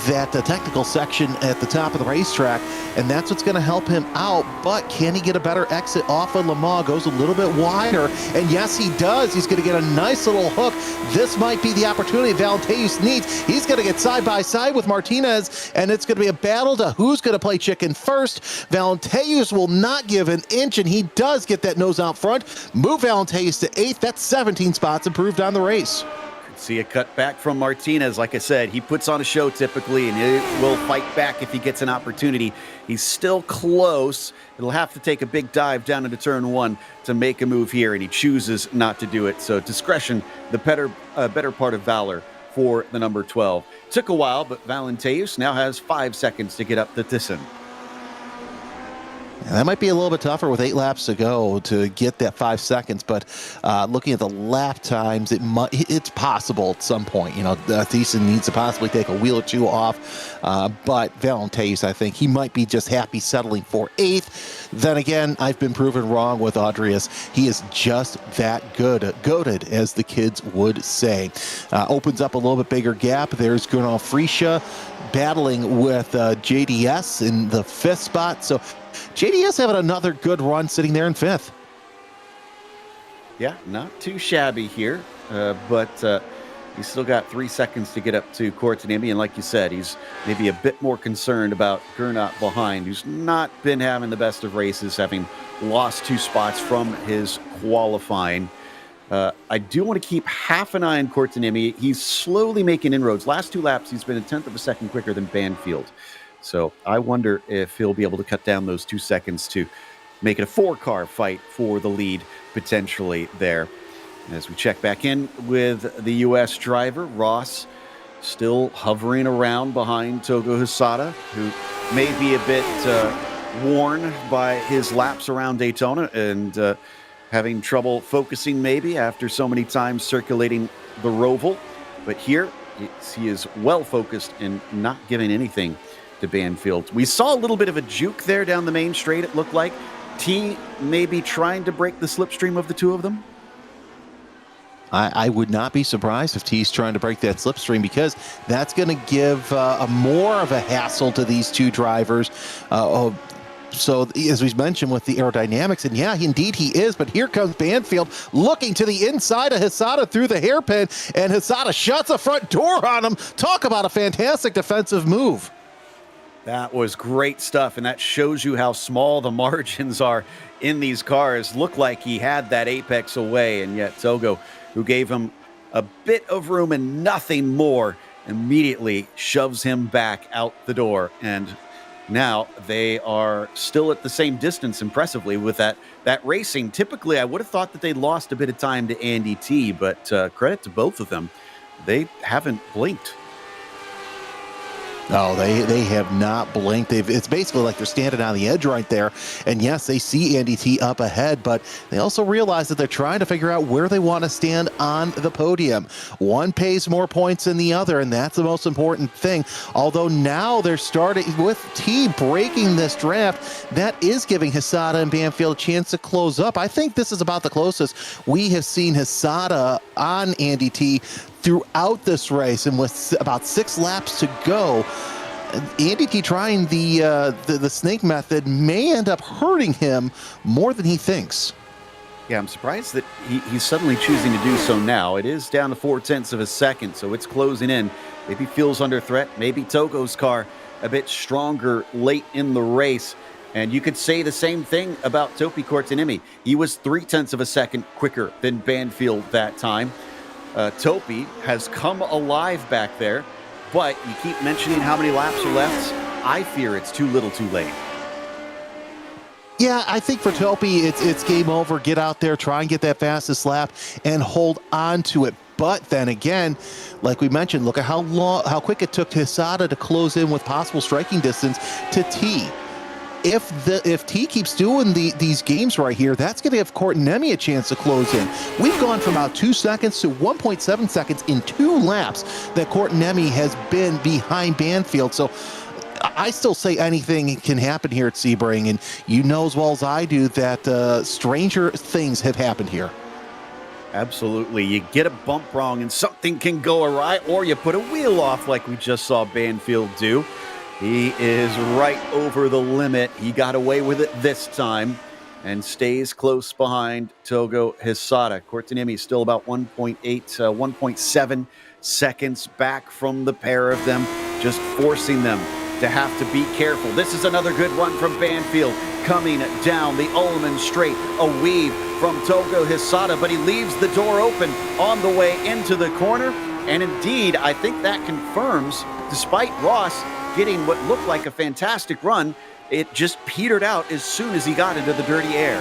that technical section at the top of the racetrack, and that's what's going to help him out. But can he get a better exit off of Le Mans? Goes a little bit wider, and yes, he does. He's going to get a nice little hook. This might be the opportunity Valentez needs. He's going to get side by side with Martinez, and it's going to be a battle to who's going to play chicken first. Valentez will not give an inch, and he does get that nose out front. Move Valentez to 8th. That's 17 spots improved on the race. See a cut back from Martinez. Like I said, he puts on a show typically, and he will fight back if he gets an opportunity. He's still close. It'll have to take a big dive down into turn 1 to make a move here, and he chooses not to do it. So discretion, the better part of valor for the number 12. Took a while, but Valentez now has 5 seconds to get up the Thyssen. And that might be a little bit tougher with 8 laps to go to get that 5 seconds, but looking at the lap times, it's possible at some point. You know, Thiessen needs to possibly take a wheel or two off, but Valentez, I think he might be just happy settling for 8th. Then again, I've been proven wrong with Andreas. He is just that good, goated, as the kids would say. Opens up a little bit bigger gap. There's Gunnar Frischa battling with JDS in the 5th spot. So JDS having another good run sitting there in 5th. Yeah, not too shabby here, but he's still got 3 seconds to get up to Courtenay. And like you said, he's maybe a bit more concerned about Gernot behind, who's not been having the best of races, having lost 2 spots from his qualifying. I do want to keep half an eye on Courtenay. He's slowly making inroads. Last 2 laps, he's been 1/10 of a second quicker than Banfield. So I wonder if he'll be able to cut down those 2 seconds to make it a 4-car fight for the lead potentially there. As we check back in with the U.S. driver, Ross still hovering around behind Togo Husada, who may be a bit worn by his laps around Daytona and having trouble focusing maybe after so many times circulating the Roval. But here, he is well focused and not giving anything to Banfield. We saw a little bit of a juke there down the main straight, it looked like. T maybe trying to break the slipstream of the two of them? I would not be surprised if T's trying to break that slipstream, because that's going to give a more of a hassle to these 2 drivers. So as we mentioned with the aerodynamics, and yeah, indeed he is, but here comes Banfield looking to the inside of Husada through the hairpin, and Husada shuts the front door on him. Talk about a fantastic defensive move. That was great stuff, and that shows you how small the margins are in these cars. Looked like he had that apex away, and yet Togo, who gave him a bit of room and nothing more, immediately shoves him back out the door. And now they are still at the same distance, impressively, with that racing. Typically, I would have thought that they lost a bit of time to Andy T, but credit to both of them. They haven't blinked. No, they have not blinked. It's basically like they're standing on the edge right there. And yes, they see Andy T up ahead, but they also realize that they're trying to figure out where they want to stand on the podium. One pays more points than the other, and that's the most important thing. Although now they're starting with T breaking this draft, that is giving Husada and Banfield a chance to close up. I think this is about the closest we have seen Husada on Andy T throughout this race, and with about 6 laps to go, Andy T trying the snake method may end up hurting him more than he thinks. Yeah, I'm surprised that he's suddenly choosing to do so now. It is down to 0.4 of a second, so it's closing in. Maybe feels under threat. Maybe Togo's car a bit stronger late in the race. And you could say the same thing about Topi Courtenay. He was 0.3 of a second quicker than Banfield that time. Topi has come alive back there, but you keep mentioning how many laps are left. I fear it's too little too late. Yeah, I think for Topi, it's game over. Get out there, try and get that fastest lap, and hold on to it. But then again, like we mentioned, look at how quick it took Hisada to close in with possible striking distance to T. If T keeps doing these games right here, that's going to give Courtney a chance to close in. We've gone from about 2 seconds to 1.7 seconds in 2 laps that Courtney has been behind Banfield. So I still say anything can happen here at Sebring, and you know as well as I do that stranger things have happened here. Absolutely. You get a bump wrong and something can go awry, or you put a wheel off like we just saw Banfield do. He is right over the limit. He got away with it this time and stays close behind Togo Hisada. Courtney still about 1.7 seconds back from the pair of them, just forcing them to have to be careful. This is another good run from Banfield coming down the Ullman Straight. A weave from Togo Hisada, but he leaves the door open on the way into the corner. And indeed, I think that confirms, despite Ross getting what looked like a fantastic run, it just petered out as soon as he got into the dirty air.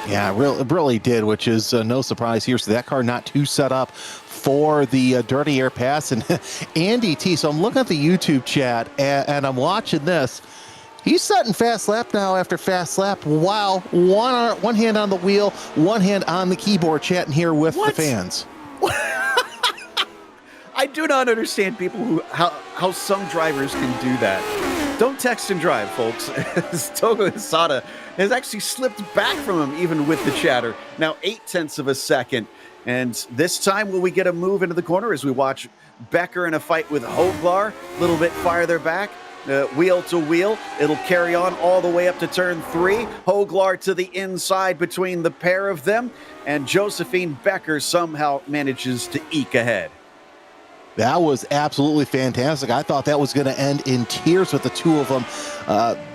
Yeah, it really did, which is no surprise here. So that car not too set up for the dirty air pass. And Andy T, so I'm looking at the YouTube chat and I'm watching this. He's setting fast lap now after fast lap. Wow, one hand on the wheel, one hand on the keyboard, chatting here with the fans. I do not understand people how some drivers can do that. Don't text and drive, folks. Togo Hisada has actually slipped back from him, even with the chatter. Now 0.8 of a second. And this time, will we get a move into the corner as we watch Becker in a fight with Hoglar? A little bit farther back, wheel to wheel. It'll carry on all the way up to turn 3. Hoglar to the inside between the pair of them. And Josephine Becker somehow manages to eke ahead. That was absolutely fantastic. I thought that was going to end in tears with the two of them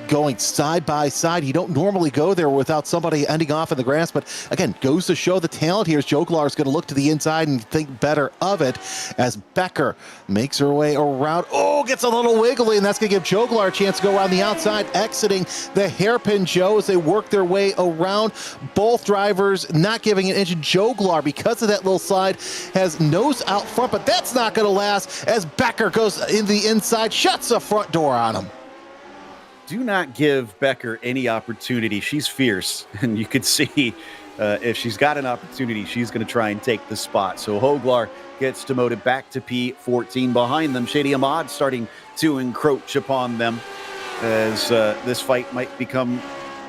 going side by side. You don't normally go there without somebody ending off in the grass, but again, goes to show the talent here as Joglar is going to look to the inside and think better of it as Becker makes her way around. Oh, gets a little wiggly, and that's going to give Joglar a chance to go around the outside, exiting the hairpin Joe as they work their way around. Both drivers not giving an inch. Joglar, because of that little slide, has nose out front, but that's not going to last as Becker goes in the inside, shuts the front door on him. Do not give Becker any opportunity. She's fierce, and you could see if she's got an opportunity, she's going to try and take the spot. So Hoglar gets demoted back to P14. Behind them, Shady Ahmad starting to encroach upon them as this fight might become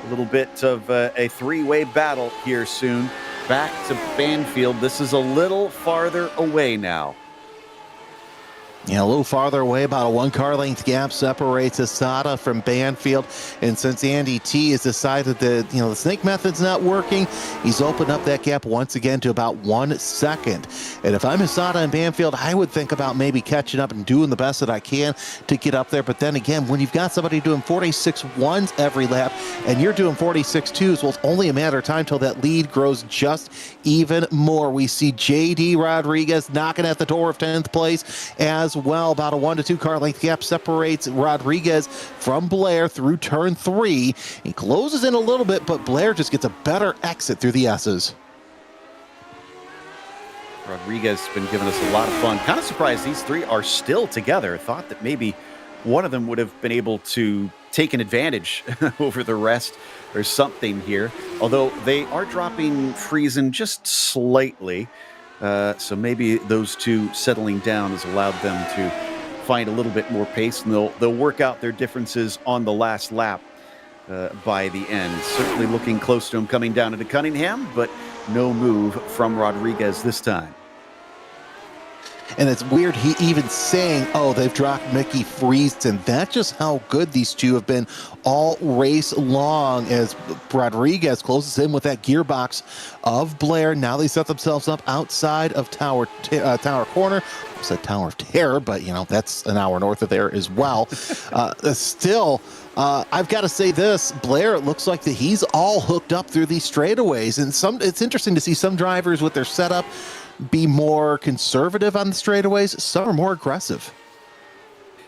a little bit of a three-way battle here soon. Back to Banfield. This is a little farther away now. Yeah, a little farther away, about a 1 car length gap separates Hisada from Banfield. And since Andy T has decided that, the snake method's not working, he's opened up that gap once again to about 1 second. And if I'm Hisada and Banfield, I would think about maybe catching up and doing the best that I can to get up there. But then again, when you've got somebody doing 46.1s every lap and you're doing 46.2s, well, it's only a matter of time till that lead grows just even more. We see JD Rodriguez knocking at the door of 10th place as well. About a 1 to 2 car length gap separates Rodriguez from Blair through turn 3. He closes in a little bit, but Blair just gets a better exit through the S's. Rodriguez has been giving us a lot of fun. Kind of surprised these three are still together. Thought that maybe one of them would have been able to take an advantage over the rest or something here. Although they are dropping Friesen just slightly. So maybe those two settling down has allowed them to find a little bit more pace, and they'll work out their differences on the last lap by the end. Certainly looking close to him coming down into Cunningham, but no move from Rodriguez this time. And it's weird he even saying, oh, they've dropped Mickey Friesen. That's just how good these two have been all race long as Rodriguez closes in with that gearbox of Blair. Now they set themselves up outside of Tower Corner. I said Tower of Terror, but, that's an hour north of there as well. Still, I've got to say this, Blair, it looks like that he's all hooked up through these straightaways. And it's interesting to see some drivers with their setup be more conservative on the straightaways. Some are more aggressive.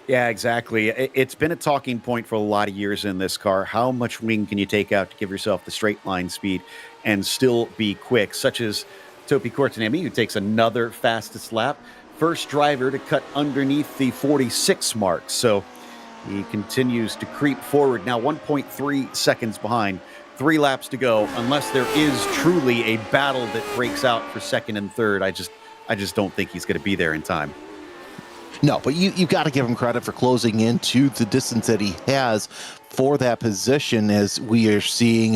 Yeah, exactly. It's been a talking point for a lot of years in this car. How much wing can you take out to give yourself the straight line speed and still be quick, such as Topi Kortaniemi, who takes another fastest lap. First driver to cut underneath the 46 mark. So he continues to creep forward. Now 1.3 seconds behind. 3 laps to go. Unless there is truly a battle that breaks out for second and third, I just don't think he's going to be there in time. No, but you've got to give him credit for closing into the distance that he has for that position, as we are seeing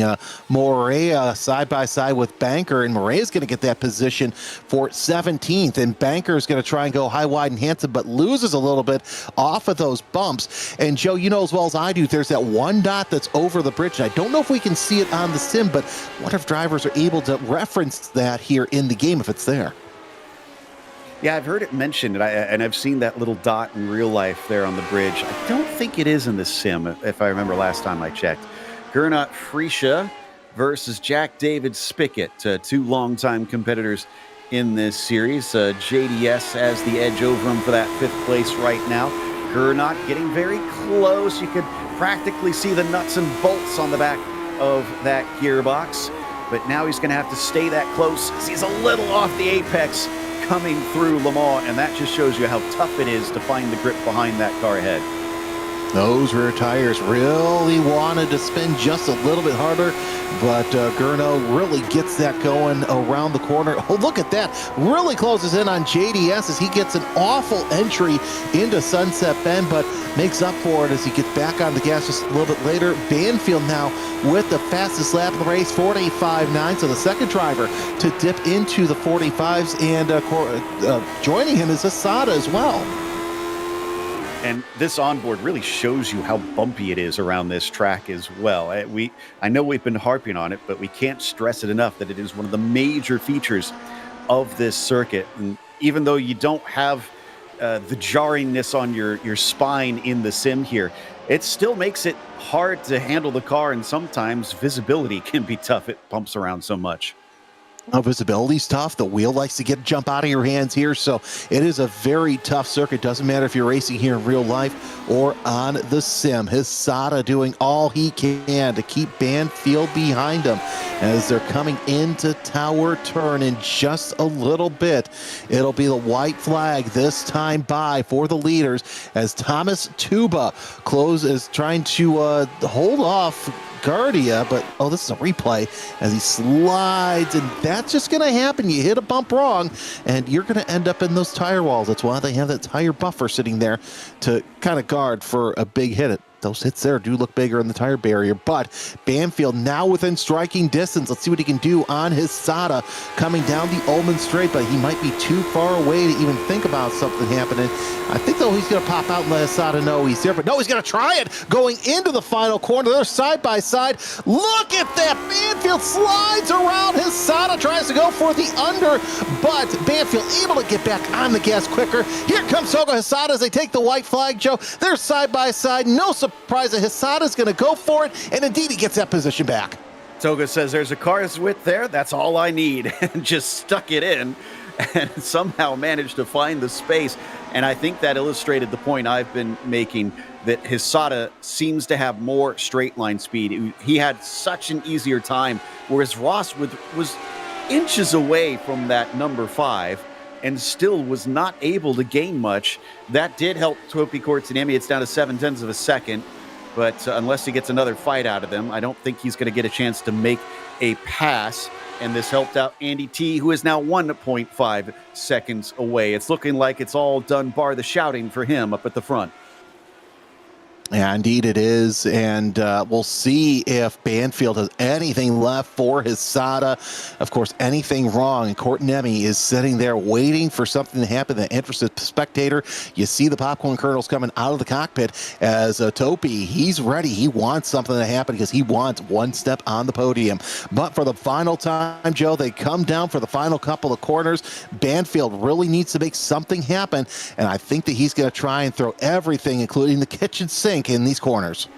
Morea side by side with Banker, and Morea is going to get that position for 17th, and Banker is going to try and go high, wide, and handsome, but loses a little bit off of those bumps. And Joe, you know as well as I do, there's that one dot that's over the bridge, and I don't know if we can see it on the sim, but what if drivers are able to reference that here in the game if it's there? Yeah, I've heard it mentioned, and I've seen that little dot in real life there on the bridge. I don't think it is in the sim, if I remember last time I checked. Gernot Friesche versus Jack David Spickett, 2 longtime competitors in this series. JDS has the edge over him for that 5th place right now. Gernot getting very close. You could practically see the nuts and bolts on the back of that gearbox. But now he's going to have to stay that close. He's a little off the apex coming through Le Mans, and that just shows you how tough it is to find the grip behind that car ahead. Those rear tires really wanted to spin just a little bit harder, but Gurno really gets that going around the corner. Oh, look at that. Really closes in on JDS as he gets an awful entry into Sunset Bend, but makes up for it as he gets back on the gas just a little bit later. Banfield now with the fastest lap of the race, 45.9. So the second driver to dip into the 45s, and joining him is Asada as well. And this onboard really shows you how bumpy it is around this track as well. I know we've been harping on it, but we can't stress it enough that it is one of the major features of this circuit. And even though you don't have the jarringness on your spine in the sim here, it still makes it hard to handle the car, and sometimes visibility can be tough. It bumps around so much. Visibility's tough. The wheel likes to jump out of your hands here, so it is a very tough circuit. Doesn't matter if you're racing here in real life or on the sim. Hisada doing all he can to keep Banfield behind him as they're coming into Tower Turn in just a little bit. It'll be the white flag this time by for the leaders as Thomas Tuba is trying to hold off Guardia, but this is a replay as he slides, and that's just going to happen. You hit a bump wrong, and you're going to end up in those tire walls. That's why they have that tire buffer sitting there to kind of guard for a big hit. Those hits there do look bigger in the tire barrier, but Banfield now within striking distance. Let's see what he can do on his Sada coming down the Ullman Straight, but he might be too far away to even think about something happening. I think, though, he's going to pop out and let his Sada know he's there, but no, he's going to try it going into the final corner. They're side by side. Look at that. Banfield slides around his Sada, tries to go for the under, but Banfield able to get back on the gas quicker. Here comes Togo Hisada as they take the white flag, Joe. They're side by side. No surprise that Hisada's going to go for it, and indeed he gets that position back. Toga says there's a car's width there. That's all I need. And just stuck it in and somehow managed to find the space. And I think that illustrated the point I've been making, that Hisada seems to have more straight line speed. He had such an easier time, whereas Ross was inches away from that number 5 and still was not able to gain much. That did help Topi Kortaniemi. It's down to 0.7 of a second. But unless he gets another fight out of them, I don't think he's going to get a chance to make a pass. And this helped out Andy T, who is now 1.5 seconds away. It's looking like it's all done, bar the shouting for him up at the front. Yeah, indeed it is, and we'll see if Banfield has anything left for Hisada. Of course, anything wrong, and Kortaniemi is sitting there waiting for something to happen. The interested spectator, you see the popcorn kernels coming out of the cockpit as Topi, he's ready. He wants something to happen because he wants one step on the podium. But for the final time, Joe, they come down for the final couple of corners. Banfield really needs to make something happen, and I think that he's going to try and throw everything, including the kitchen sink, in these corners.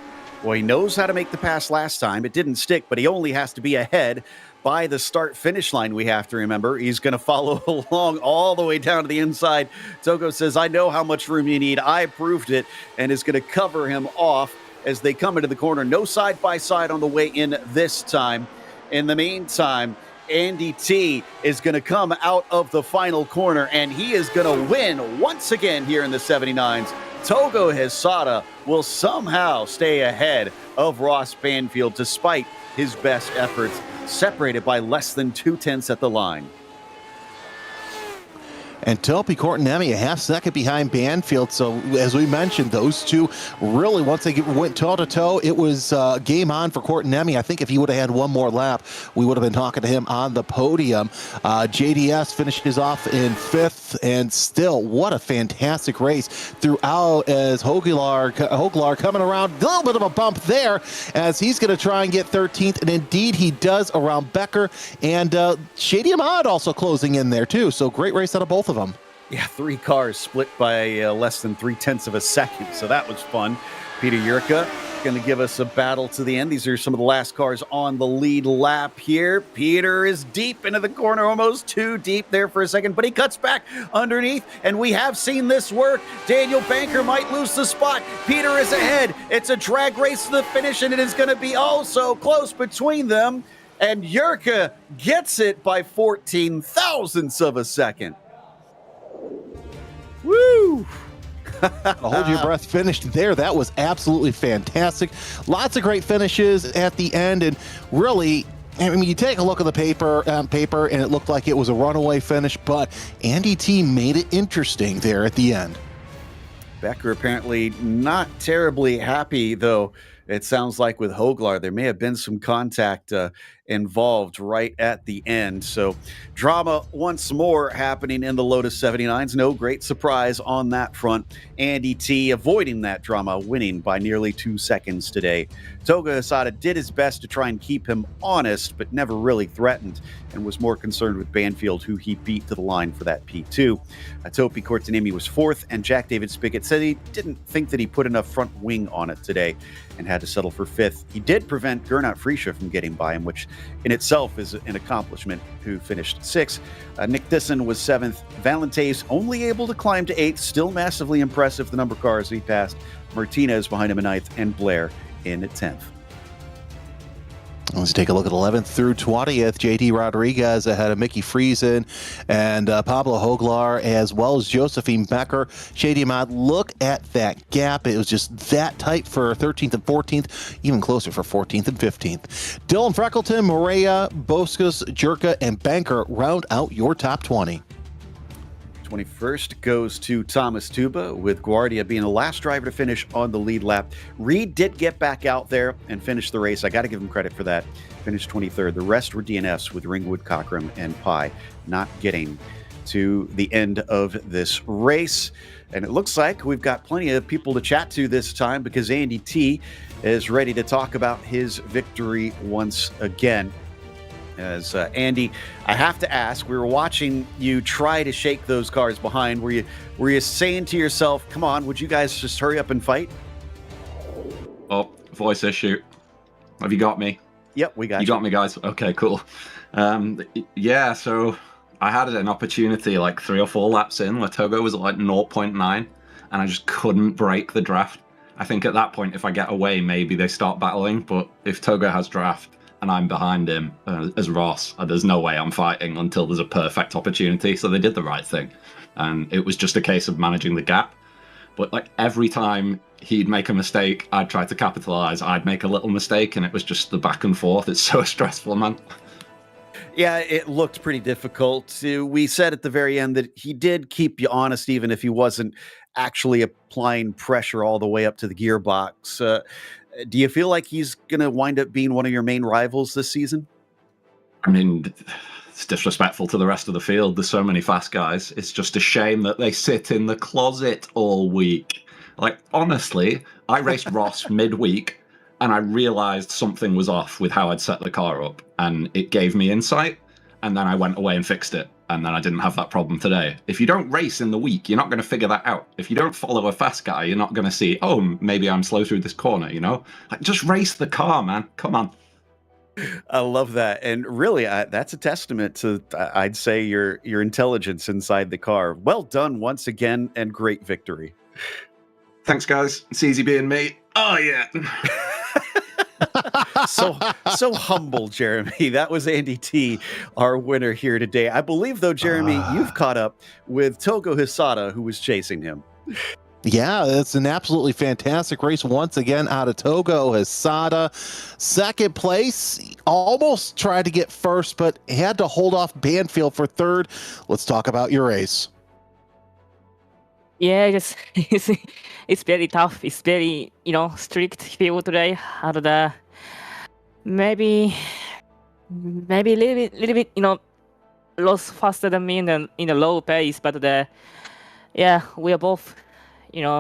Well, he knows how to make the pass last time. It didn't stick, but he only has to be ahead by the start-finish line, we have to remember. He's going to follow along all the way down to the inside. Togo says, I know how much room you need. I proved it, and is going to cover him off as they come into the corner. No side-by-side on the way in this time. In the meantime, Andy T is going to come out of the final corner, and he is going to win once again here in the 79s. Togo Hisada will somehow stay ahead of Ross Banfield despite his best efforts, separated by less than 2/10 at the line. And Topi Cortinemi a half second behind Banfield. So as we mentioned, those two really, once they went toe-to-toe, it was game on for Cortinemi. I think if he would have had one more lap, we would have been talking to him on the podium. JDS finishes off in 5th, and still, what a fantastic race throughout as Hoglar coming around. A little bit of a bump there as he's going to try and get 13th, and indeed he does around Becker, and Shady Ahmad also closing in there too. So great race out of both of them. Yeah, 3 cars split by less than 0.3 of a second, so that was fun. Peter Yurka going to give us a battle to the end. These are some of the last cars on the lead lap here. Peter is deep into the corner, almost too deep there for a second, but he cuts back underneath, and we have seen this work. Daniel Banker might lose the spot. Peter is ahead. It's a drag race to the finish, and it is going to be oh so close between them, and Yurka gets it by 14 thousandths of a second. Woo! Hold your breath finished there. That was absolutely fantastic. Lots of great finishes at the end, and really, I mean, you take a look at the paper, and it looked like it was a runaway finish, but Andy T made it interesting there at the end. Becker apparently not terribly happy, though. It sounds like with Hoglar, there may have been some contact involved right at the end. So drama once more happening in the Lotus 79s. No great surprise on that front. Andy T avoiding that drama, winning by nearly 2 seconds today. Toga Hisada did his best to try and keep him honest, but never really threatened, and was more concerned with Banfield, who he beat to the line for that P2. Topi Cortinemi was 4th, and Jack David Spigot said he didn't think that he put enough front wing on it today and had to settle for 5th. He did prevent Gernot Friesche from getting by him, which in itself is an accomplishment, who finished 6th. Nick Disson was 7th. Valentais only able to climb to 8th, still massively impressive, the number of cars he passed. Martinez behind him in 9th, and Blair in 10th. Let's take a look at 11th through 20th. JD Rodriguez ahead of Mickey Friesen and Pablo Hoglar, as well as Josephine Becker. Shady Ahmad, look at that gap. It was just that tight for 13th and 14th, even closer for 14th and 15th. Dylan Freckleton, Morea, Boscus, Jerka, and Banker round out your top 20. 21st goes to Thomas Tuba, with Guardia being the last driver to finish on the lead lap. Reed did get back out there and finish the race. I got to give him credit for that. Finished 23rd. The rest were DNFs, with Ringwood, Cockram, and Pye not getting to the end of this race. And it looks like we've got plenty of people to chat to this time, because Andy T is ready to talk about his victory once again. As Andy, I have to ask, we were watching you try to shake those cars behind. Were you saying to yourself, come on, would you guys just hurry up and fight? Oh, voice issue. Have you got me? Yep, we got you. You got me, guys. Okay, cool. Yeah, so I had an opportunity like 3 or 4 laps in where Togo was at like 0.9, and I just couldn't break the draft. I think at that point, if I get away, maybe they start battling. But if Togo has draft and I'm behind him as Ross, there's no way I'm fighting until there's a perfect opportunity. So they did the right thing. And it was just a case of managing the gap. But like every time he'd make a mistake, I'd try to capitalize. I'd make a little mistake, and it was just the back and forth. It's so stressful, man. Yeah, it looked pretty difficult. We said at the very end that he did keep you honest, even if he wasn't actually applying pressure all the way up to the gearbox. Do you feel like he's going to wind up being one of your main rivals this season? I mean, it's disrespectful to the rest of the field. There's so many fast guys. It's just a shame that they sit in the closet all week. Like, honestly, I raced Ross midweek, and I realized something was off with how I'd set the car up, and it gave me insight, and then I went away and fixed it, and then I didn't have that problem today. If you don't race in the week, you're not going to figure that out. If you don't follow a fast guy, you're not going to see, oh, maybe I'm slow through this corner, you know? Like, just race the car, man. Come on. I love that. And really, that's a testament to, I'd say, your intelligence inside the car. Well done once again, and great victory. Thanks, guys. It's easy being me. Oh, yeah. So humble, Jeremy. That was Andy T, our winner here today. I believe, though, Jeremy, you've caught up with Togo Hisada, who was chasing him. Yeah, it's an absolutely fantastic race once again out of Togo Hisada. Second place, almost tried to get first, but had to hold off Banfield for third. Let's talk about your race. Yeah, it's very tough. It's very strict field today. And maybe a little bit lost faster than me in the low pace, but we are both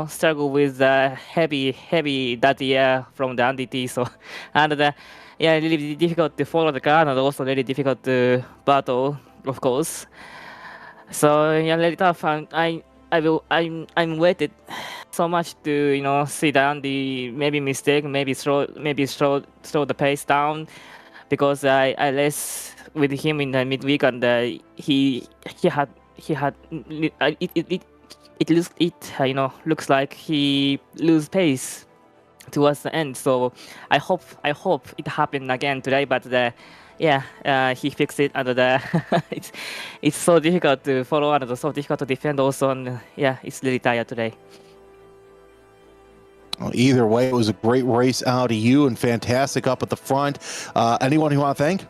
struggle with heavy that year from the Andretti. So and really difficult to follow the car, and also really difficult to battle, of course. So really tough. And I'm waited so much to see the Andy maybe mistake, maybe slow the pace down, because I race with him in the midweek, and he had looks like he lose pace towards the end. So I hope it happened again today, but he fixed it, and it's so difficult to follow and so difficult to defend also, and it's really tired today. Well, either way, it was a great race out of you and fantastic up at the front. Anyone you want to thank?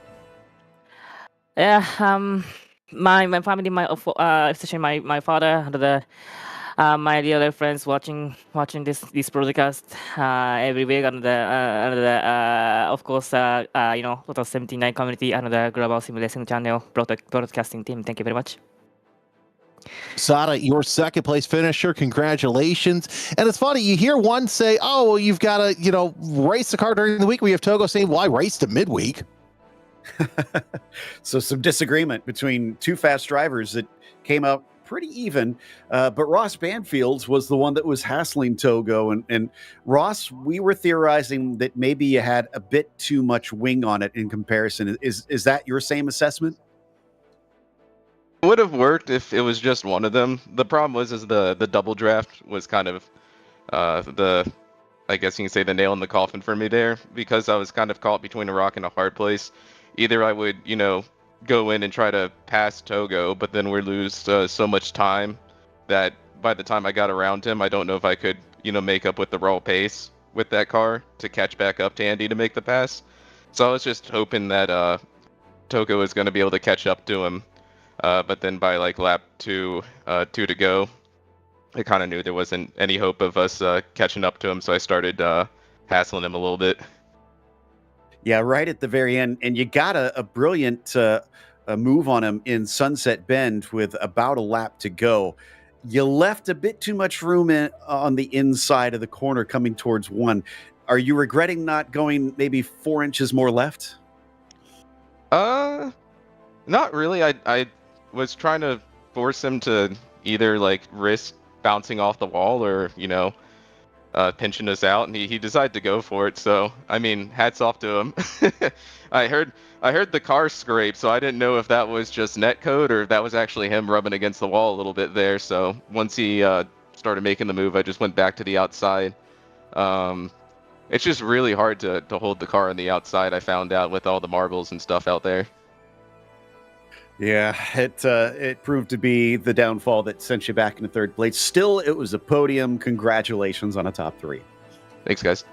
My family, especially my father, and my real friends watching this broadcast every week, and of course Lotus 79 community and the Global SimRacing Channel broadcasting team. Thank you very much. Sada, your second place finisher, congratulations. And it's funny, you hear one say, oh, well, you've got to race the car during the week. We have Togo saying, well, I raced a midweek. So some disagreement between two fast drivers that came out pretty even, but Ross Banfield was the one that was hassling Togo, and Ross, we were theorizing that maybe you had a bit too much wing on it in comparison. Is that your same assessment? It would have worked if it was just one of them. The problem was the double draft was kind of I guess you can say the nail in the coffin for me there, because I was kind of caught between a rock and a hard place. Either I would go in and try to pass Togo, but then we lose so much time that by the time I got around him, I don't know if I could make up with the raw pace with that car to catch back up to Andy to make the pass. So I was just hoping that Togo was going to be able to catch up to him. But then by lap 2 to go, I kind of knew there wasn't any hope of us catching up to him, so I started hassling him a little bit. Yeah, right at the very end. And you got a brilliant move on him in Sunset Bend with about a lap to go. You left a bit too much room on the inside of the corner coming towards 1. Are you regretting not going maybe 4 inches more left? Not really. I was trying to force him to either risk bouncing off the wall or pinching us out, and he decided to go for it. So I mean, hats off to him. I heard the car scrape, so I didn't know if that was just net code or if that was actually him rubbing against the wall a little bit there. So once he started making the move, I just went back to the outside. It's just really hard to hold the car on the outside, I found out, with all the marbles and stuff out there. Yeah, it proved to be the downfall that sent you back into third place. Still, it was a podium. Congratulations on a top 3. Thanks, guys.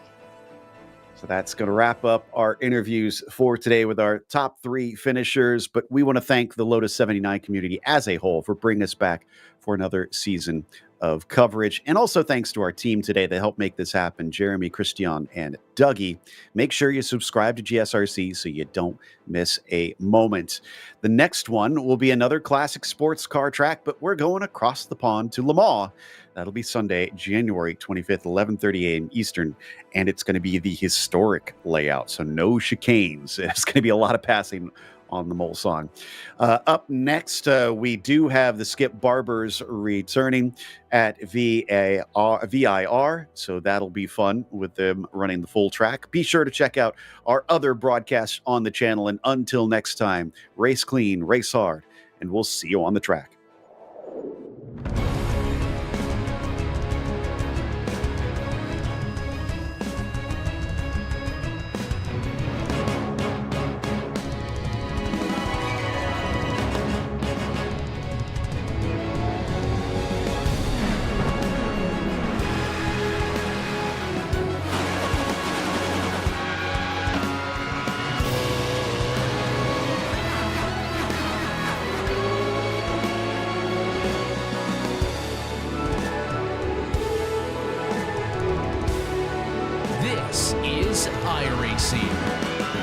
So that's going to wrap up our interviews for today with our top 3 finishers. But we want to thank the Lotus 79 community as a whole for bringing us back for another season of coverage. And also thanks to our team today that helped make this happen, Jeremy, Christian, and Dougie. Make sure you subscribe to GSRC so you don't miss a moment. The next one will be another classic sports car track, but we're going across the pond to Le Mans. That'll be Sunday, January 25th, 11:30 a.m. Eastern, and it's going to be the historic layout, so no chicanes. It's going to be a lot of passing on the Mulsanne. Up next, we do have the Skip Barbers returning at VIR, so that'll be fun with them running the full track. Be sure to check out our other broadcasts on the channel, and until next time, race clean, race hard, and we'll see you on the track. This is iRacing.